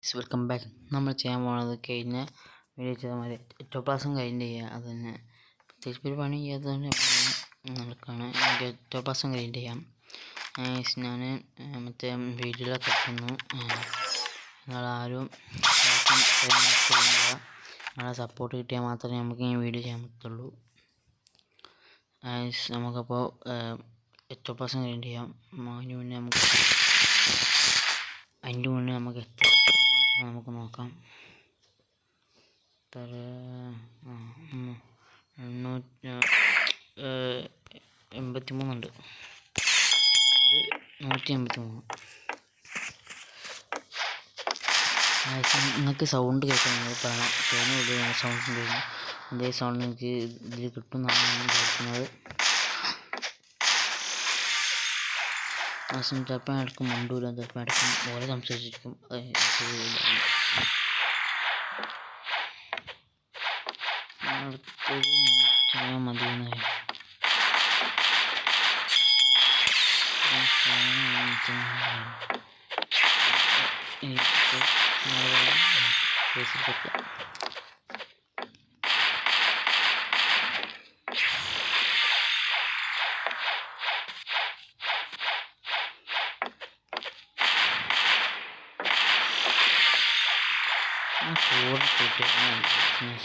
Welcome back. നമ്മൾ ചെയ്യാൻ പോകുന്നത് കഴിഞ്ഞ വീഡിയോ ചെയ്ത മാതിരി എക്ടോപ്ലാസം കൈൻഡ് ചെയ്യുക. അത് തന്നെ പ്രത്യേകിച്ച് ഒരു പണി ചെയ്യാത്തതുകൊണ്ട് നടക്കുകയാണ്. എനിക്ക് എക്ടോപ്ലാസം കൈൻഡ് ചെയ്യാം. ഞാൻ മറ്റേ വീഡിയോയിലൊക്കെ എത്തുന്നു. നിങ്ങളാരും നിങ്ങളെ സപ്പോർട്ട് കിട്ടിയാൽ മാത്രമേ നമുക്ക് ഈ വീഡിയോ ചെയ്യാൻ പറ്റുള്ളൂ. നമുക്കപ്പോൾ എക്ടോപ്ലാസം കൈൻഡ് ചെയ്യാം. അതിൻ്റെ മുന്നേ നമുക്ക് നമുക്ക് നോക്കാം. 83 ഉണ്ട്. 183. നിങ്ങൾക്ക് സൗണ്ട് കേൾക്കാൻ നിങ്ങൾ പറയണം. സൗണ്ട് കഴിഞ്ഞു അതേ സൗണ്ട് നിങ്ങൾക്ക് ഇതിൽ കിട്ടുമെന്നാണ് ഞാൻ വിചാരിക്കുന്നത്. ചിലപ്പോൾ എടുക്കും മണ്ടൂല, ചിലപ്പോൾ എടുക്കും ഓരോ സംസാരിച്ചിരിക്കും. ചെയ്യാൻ മതിയെന്ന്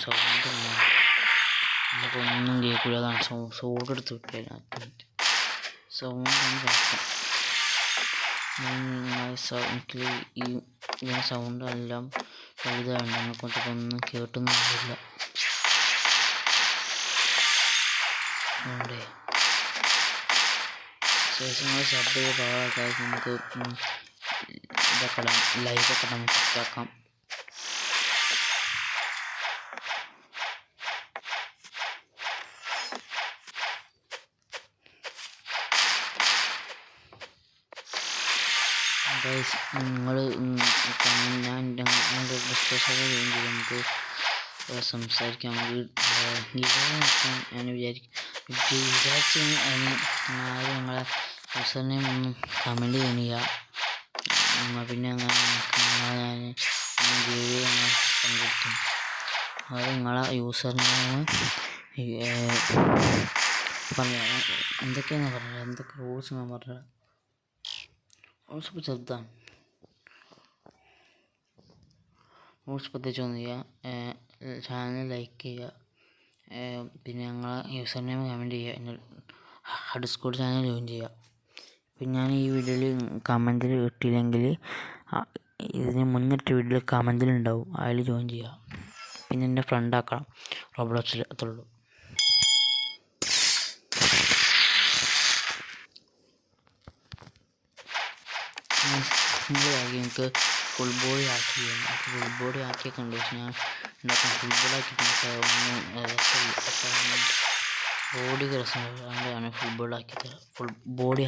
സൗണ്ട് നമുക്കൊന്നും കേൾക്കില്ല. അതാണ് സൗണ്ട് എടുത്ത് വിട്ടില്ല. സൗണ്ട് എനിക്ക് ഈ സൗണ്ട് എല്ലാം വലുതാണ്. ഞങ്ങൾക്കൊക്കെ ഒന്നും കേട്ടൊന്നുമില്ല. അതുകൊണ്ട് ശേഷം നമ്മൾ സബ് ചെയ്ത് പാടാക്കാതെ നമുക്ക് ഇതൊക്കെ ലൈവൊക്കെ നമുക്ക് സെറ്റാക്കാം. നിങ്ങൾ ഞാൻ ഡിസ്കഷൻ നമുക്ക് സംസാരിക്കാം. നോക്കാൻ ഞാൻ വിചാരിച്ച് അതിന് ആരും നിങ്ങളെ യൂസറിനെയും ഒന്നും കമൻറ്റ് ചെയ്യുന്നില്ല. പിന്നെ ഞാൻ പങ്കെടുത്തും അത് നിങ്ങളെ യൂസറിനെയും പറയാം. എന്തൊക്കെയാണെന്ന് പറഞ്ഞത്, എന്തൊക്കെ റൂൾസ് ഞാൻ പറഞ്ഞത് ചെറുതാണ്. റൂൾസ് പ്രത്യേകിച്ച് ഒന്നും ചെയ്യുക. ചാനൽ ലൈക്ക് ചെയ്യുക. പിന്നെ ഞങ്ങളെ യൂസർ നെയിം കമൻറ്റ് ചെയ്യുക. ഡിസ്കോർഡ് ചാനൽ ജോയിൻ ചെയ്യുക. പിന്നെ ഞാൻ ഈ വീഡിയോയിൽ കമൻറ്റിൽ ഇട്ടില്ലെങ്കിൽ ഇതിന് മുന്നിട്ട് വീഡിയോയിൽ കമൻറ്റിലുണ്ടാവും, അതിൽ ജോയിൻ ചെയ്യുക. പിന്നെ എൻ്റെ ഫ്രണ്ട് ആക്കണം റോബ്ലോക്സിൽ. അത്രയുള്ളൂ. എനിക്ക് ഫുൾ ബോഡി ആക്കി ആക്കിയൊക്കെ പക്ഷെ ഞാൻ ഉണ്ടാക്കാൻ ഫുൾ ബോഡി ആക്കിയിട്ട് ഒന്നും രസമില്ല. ബോഡിക്ക് രസമില്ല. അതുകൊണ്ടാണ് ഫുൾ ബോഡി ആക്കിയത്. Full body